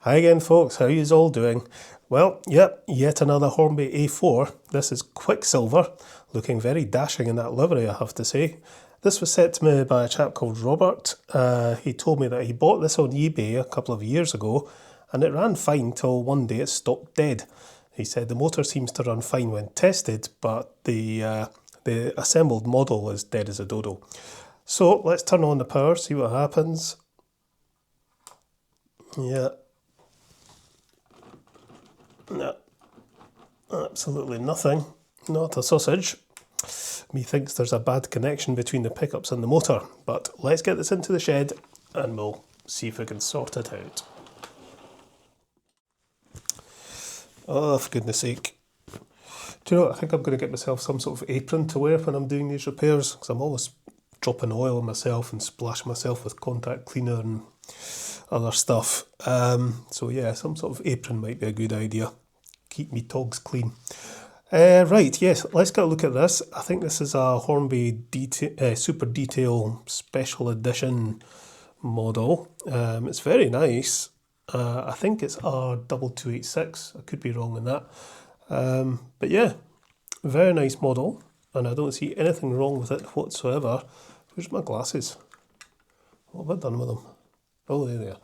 Hi again, folks. How yous all doing? Well, yep, yet another Hornby A4. This is Quicksilver, looking very dashing in that livery, I have to say. This was sent to me by a chap called Robert. He told me that he bought this on eBay a couple of years ago, and it ran fine till one day it stopped dead. He said the motor seems to run fine when tested, but the assembled model is dead as a dodo. So let's turn on the power, see what happens. Yeah. No, absolutely nothing. Not a sausage. Methinks there's a bad connection between the pickups and the motor, but let's get this into the shed and we'll see if we can sort it out. Oh, for goodness sake. Do you know what? I think I'm going to get myself some sort of apron to wear when I'm doing these repairs, because I'm always dropping oil on myself and splashing myself with contact cleaner and other stuff. So yeah, some sort of apron might be a good idea. Keep me togs clean. Right, yes, let's get a look at this. I think this is a Hornby Super Detail Special Edition model. It's very nice. I think it's R2286. I could be wrong on that. But yeah, very nice model, and I don't see anything wrong with it whatsoever. Where's my glasses? What have I done with them? Oh, there they are.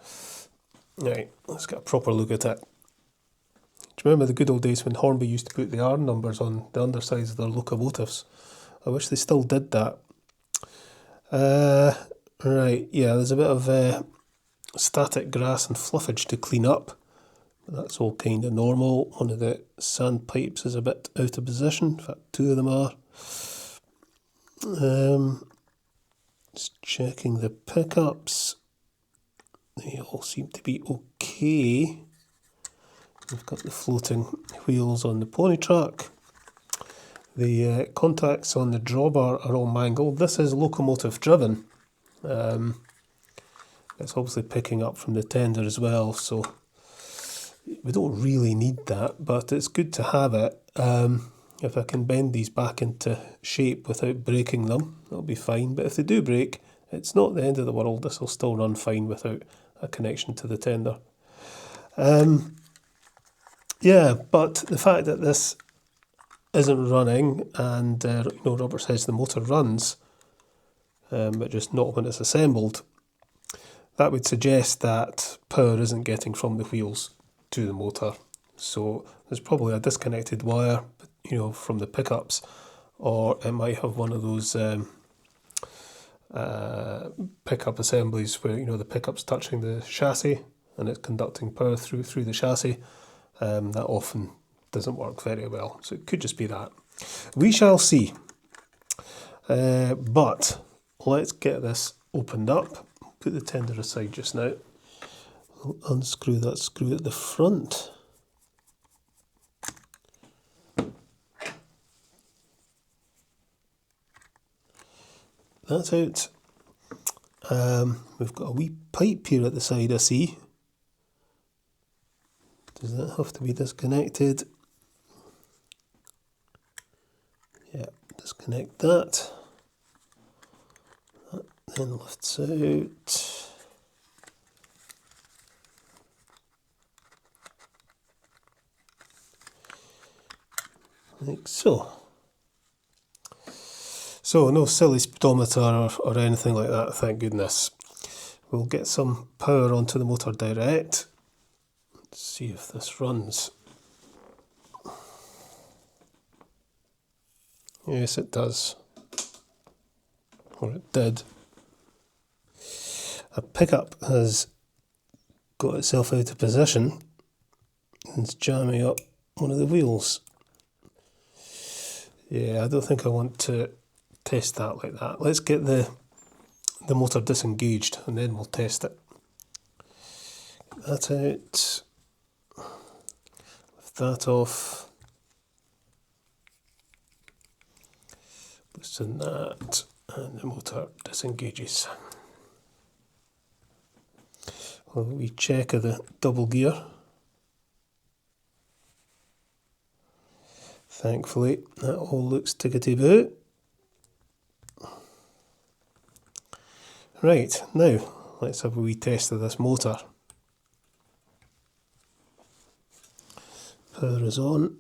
Right, let's get a proper look at it. Do you remember the good old days when Hornby used to put the R numbers on the undersides of their locomotives? I wish they still did that. Right, yeah, there's a bit of static grass and fluffage to clean up. But that's all kind of normal. One of the sandpipes is a bit out of position. In fact, two of them are. Just checking the pickups. They all seem to be okay. We've got the floating wheels on the pony truck. The contacts on the drawbar are all mangled. This is locomotive driven. It's obviously picking up from the tender as well, so we don't really need that, but it's good to have it. If I can bend these back into shape without breaking them, that'll be fine. But if they do break, it's not the end of the world. This will still run fine without a connection to the tender. Yeah, but the fact that this isn't running, and Robert says the motor runs, but just not when it's assembled, that would suggest that power isn't getting from the wheels to the motor. So there's probably a disconnected wire, from the pickups, or it might have one of those pickup assemblies where the pickup's touching the chassis and it's conducting power through the chassis. That often doesn't work very well, so it could just be that. We shall see. But let's get this opened up. Put the tender aside just now. I'll unscrew that screw at the front. That's out. We've got a wee pipe here at the side, I see. Does that have to be disconnected? Yeah, disconnect that. That then lifts out. Like so. So no silly speedometer or anything like that, thank goodness. We'll get some power onto the motor direct. Let's see if this runs. Yes, it does. Or it did. A pickup has got itself out of position and it's jamming up one of the wheels. Yeah, I don't think I want to test that like that. Let's get the motor disengaged and then we'll test it. Get that out. Lift that off. Loosen that and the motor disengages. A wee check of the double gear. Thankfully, that all looks tickety-boo. Right, now let's have a wee test of this motor. Power is on.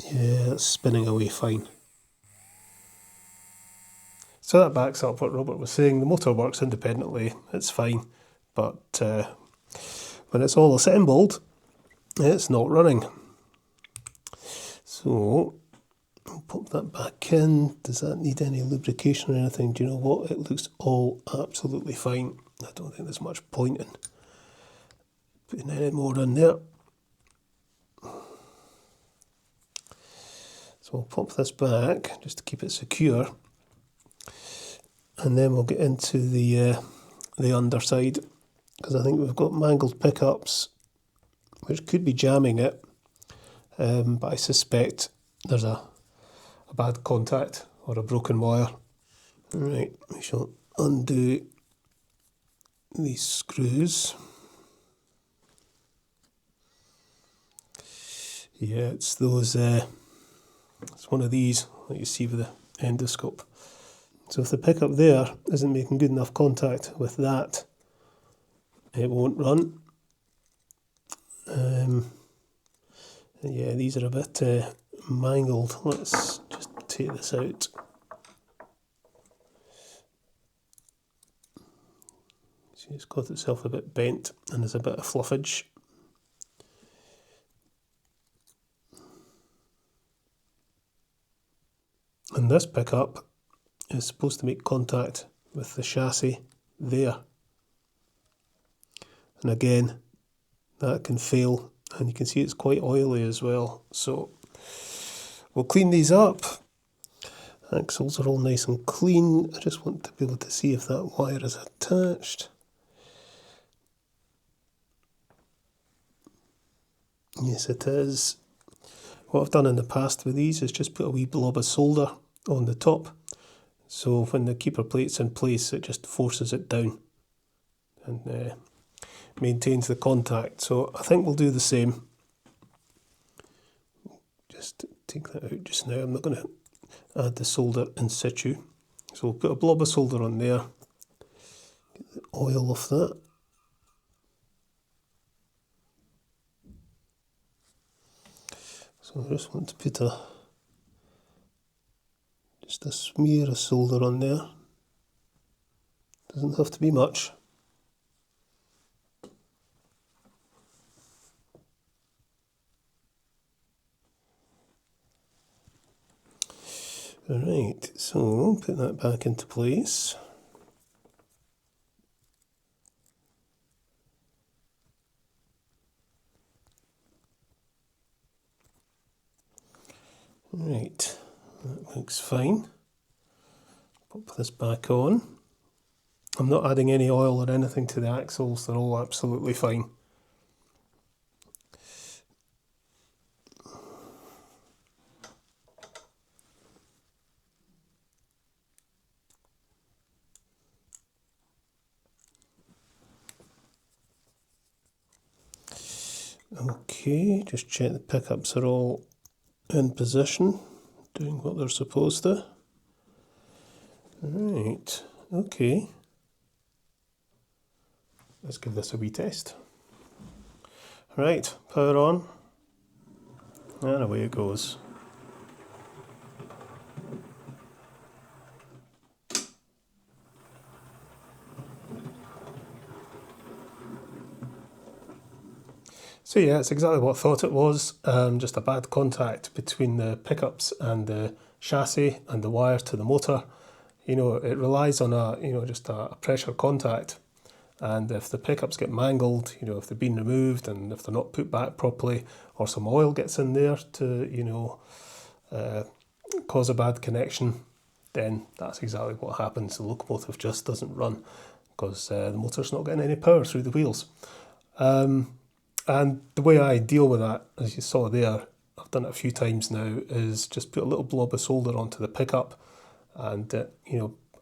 Yeah, it's spinning away fine. So that backs up what Robert was saying. The motor works independently, it's fine, but when it's all assembled, it's not running. So I'll pop that back in. Does that need any lubrication or anything? Do you know what? It looks all absolutely fine. I don't think there's much point in putting any more in there. So I'll pop this back just to keep it secure. And then we'll get into the underside, because I think we've got mangled pickups, which could be jamming it, but I suspect there's a bad contact or a broken wire. Right, we shall undo these screws. Yeah, it's those, it's one of these that you see with the endoscope. So if the pickup there isn't making good enough contact with that, it won't run. Yeah, these are a bit mangled. Let's just take this out. See, it's got itself a bit bent and there's a bit of fluffage. And this pickup is supposed to make contact with the chassis there. And again, that can fail, and you can see it's quite oily as well. So we'll clean these up. Axles are all nice and clean. I just want to be able to see if that wire is attached. Yes, it is. What I've done in the past with these is just put a wee blob of solder on the top. So when the keeper plate's in place, it just forces it down and maintains the contact. So I think we'll do the same. Just take that out just now. I'm not going to add the solder in situ. So we'll put a blob of solder on there. Get the oil off that. So I just want to put just a smear of solder on there. Doesn't have to be much. Alright, so put that back into place. Right, that looks fine. Pop this back on. I'm not adding any oil or anything to the axles, they're all absolutely fine. Okay, just check the pickups are all in position, doing what they're supposed to. Right, okay. Let's give this a wee test. Right, power on, and away it goes. So yeah, it's exactly what I thought it was, just a bad contact between the pickups and the chassis and the wire to the motor. You know, it relies on just a pressure contact, and if the pickups get mangled, if they've been removed and if they're not put back properly, or some oil gets in there to, cause a bad connection, then that's exactly what happens. The locomotive just doesn't run because the motor's not getting any power through the wheels. And the way I deal with that, as you saw there, I've done it a few times now, is just put a little blob of solder onto the pickup and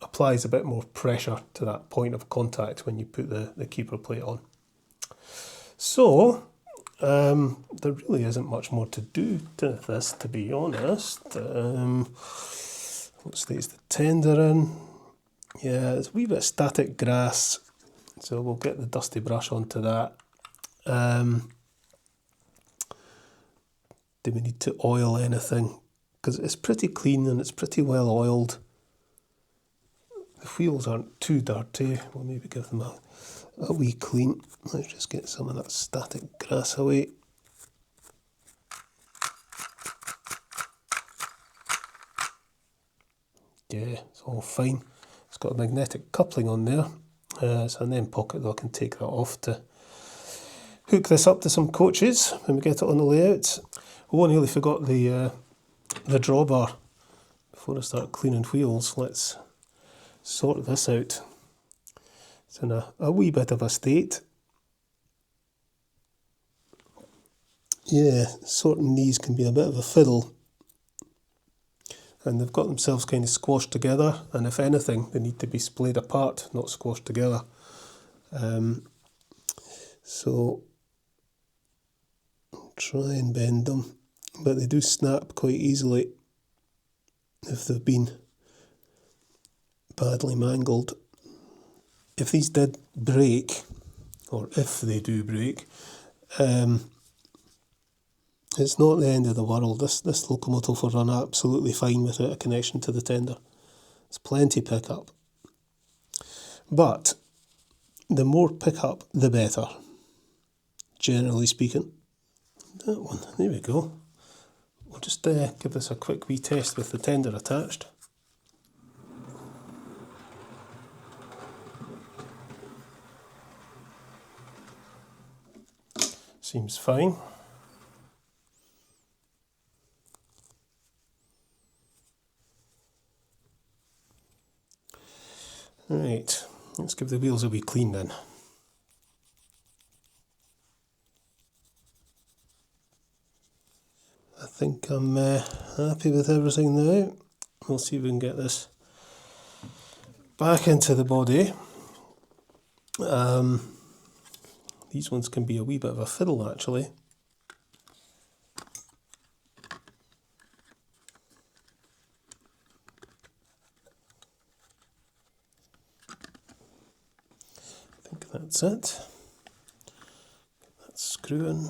applies a bit more pressure to that point of contact when you put the keeper plate on. So there really isn't much more to do to this, to be honest. What stays the tender in? Yeah, there's a wee bit of static grass, so we'll get the dusty brush onto that. do we need to oil anything? Because it's pretty clean and it's pretty well oiled. The wheels aren't too dirty. We'll maybe give them a wee clean. Let's just get some of that static grass away. Yeah, it's all fine. It's got a magnetic coupling on there. It's an end pocket though, I can take that off to hook this up to some coaches when we get it on the layout. Oh, I nearly forgot the drawbar. Before I start cleaning wheels, let's sort this out. It's in a wee bit of a state. Yeah, sorting these can be a bit of a fiddle. And they've got themselves kind of squashed together, and if anything, they need to be splayed apart, not squashed together. So I'll try and bend them, but they do snap quite easily if they've been badly mangled. If these did break, or if they do break, it's not the end of the world. This locomotive will run absolutely fine without a connection to the tender. It's plenty pickup. But the more pickup, the better, generally speaking. That one, there we go. We'll just give this a quick wee test with the tender attached. Seems fine. Right, let's give the wheels a wee clean then. I think I'm happy with everything now. We'll see if we can get this back into the body. These ones can be a wee bit of a fiddle actually. I think that's it. Get that screw in.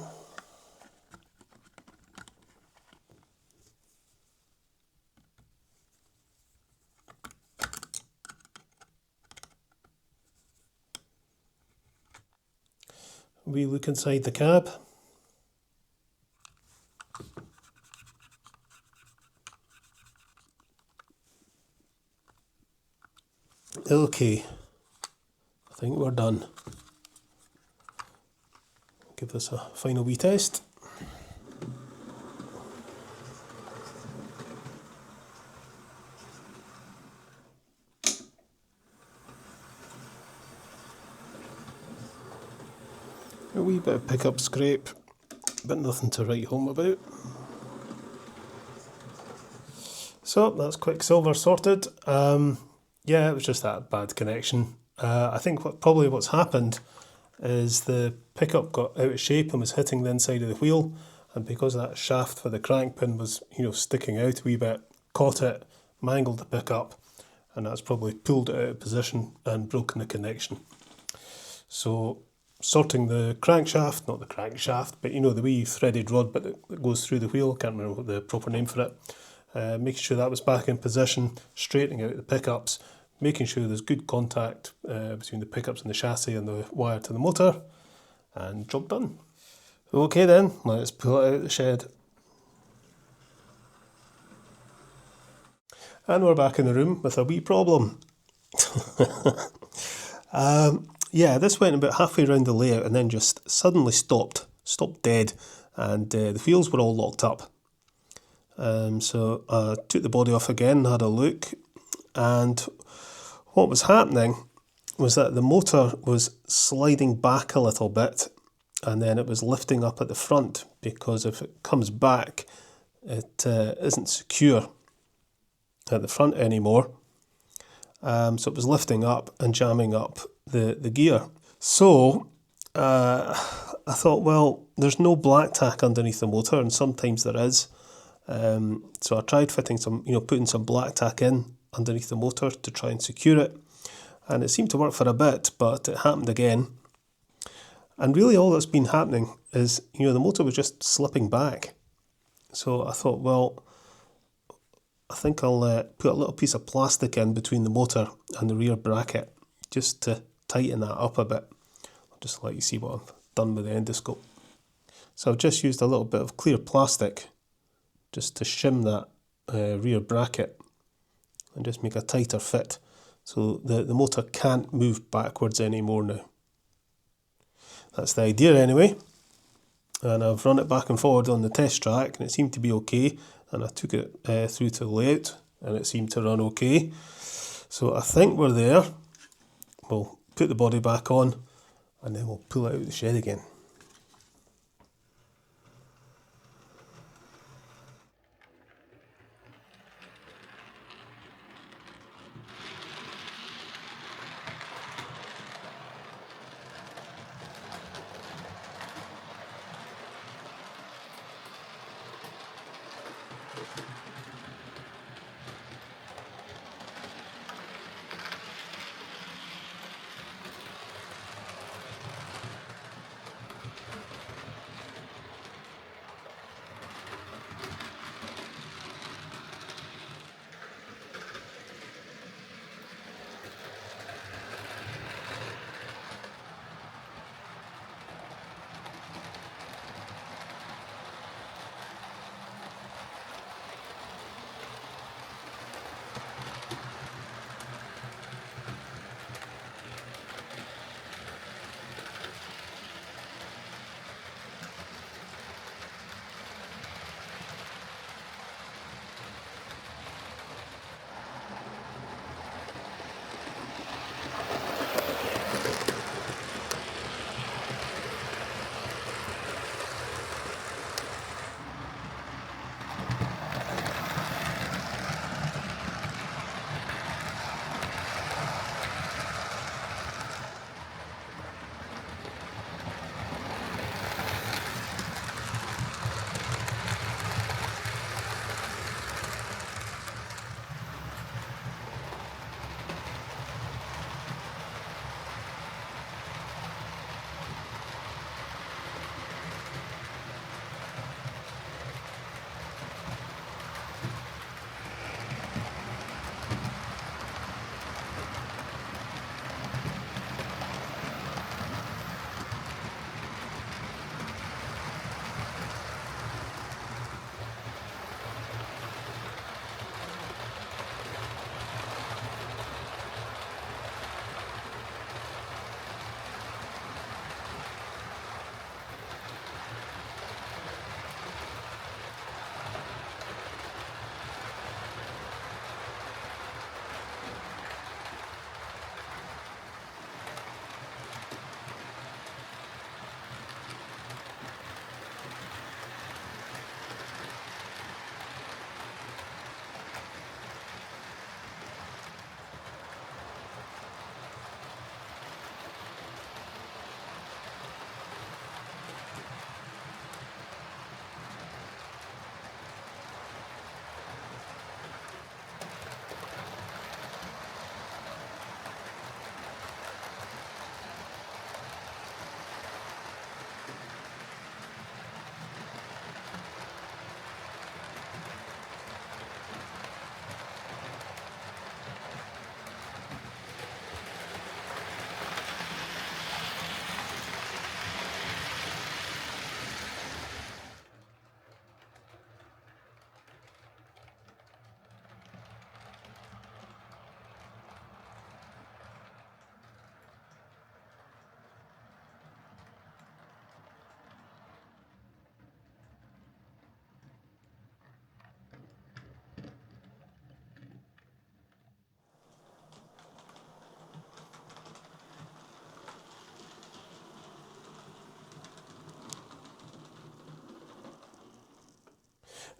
We look inside the cab. Okay, I think we're done. Give this a final wee test. A wee bit of pickup scrape, but nothing to write home about. So that's Quicksilver sorted. Yeah, it was just that bad connection. I think probably what's happened is the pickup got out of shape and was hitting the inside of the wheel, and because that shaft for the crank pin was, sticking out a wee bit, caught it, mangled the pickup, and that's probably pulled it out of position and broken the connection. So sorting the crankshaft, not the crankshaft, but the wee threaded rod bit that goes through the wheel, can't remember what the proper name for it, making sure that was back in position, straightening out the pickups, making sure there's good contact between the pickups and the chassis and the wire to the motor, and job done. Okay then, let's pull it out of the shed. And we're back in the room with a wee problem. Yeah, this went about halfway around the layout and then just suddenly stopped dead, and the wheels were all locked up. So I took the body off again, had a look, and what was happening was that the motor was sliding back a little bit, and then it was lifting up at the front, because if it comes back, it isn't secure at the front anymore. So it was lifting up and jamming up the gear. So I thought, well, there's no black tack underneath the motor, and sometimes there is. So I tried fitting some, putting some black tack in underneath the motor to try and secure it, and it seemed to work for a bit, but it happened again. And really all that's been happening is, the motor was just slipping back. So I thought, well, I think I'll put a little piece of plastic in between the motor and the rear bracket just to tighten that up a bit. I'll just let you see what I've done with the endoscope. So I've just used a little bit of clear plastic just to shim that rear bracket and just make a tighter fit. So the motor can't move backwards anymore now. That's the idea anyway. And I've run it back and forward on the test track and it seemed to be okay. And I took it through to the layout and it seemed to run okay. So I think we're there. We'll put the body back on and then we'll pull it out of the shed again.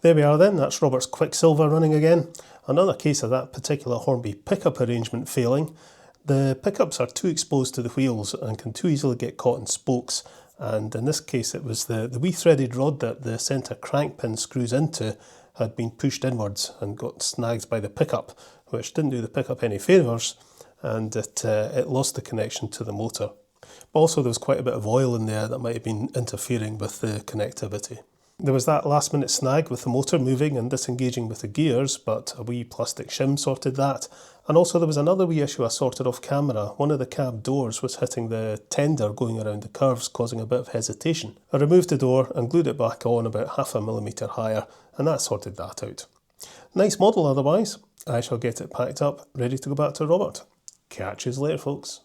There we are then, that's Robert's Quicksilver running again. Another case of that particular Hornby pickup arrangement failing. The pickups are too exposed to the wheels and can too easily get caught in spokes, and in this case it was the wee threaded rod that the centre crank pin screws into had been pushed inwards and got snagged by the pickup, which didn't do the pickup any favours, and it lost the connection to the motor. But also there was quite a bit of oil in there that might have been interfering with the connectivity. There was that last minute snag with the motor moving and disengaging with the gears, but a wee plastic shim sorted that. And also there was another wee issue I sorted off camera. One of the cab doors was hitting the tender going around the curves, causing a bit of hesitation. I removed the door and glued it back on about 0.5 mm higher, and that sorted that out. Nice model otherwise. I shall get it packed up, ready to go back to Robert. Catch yous later, folks.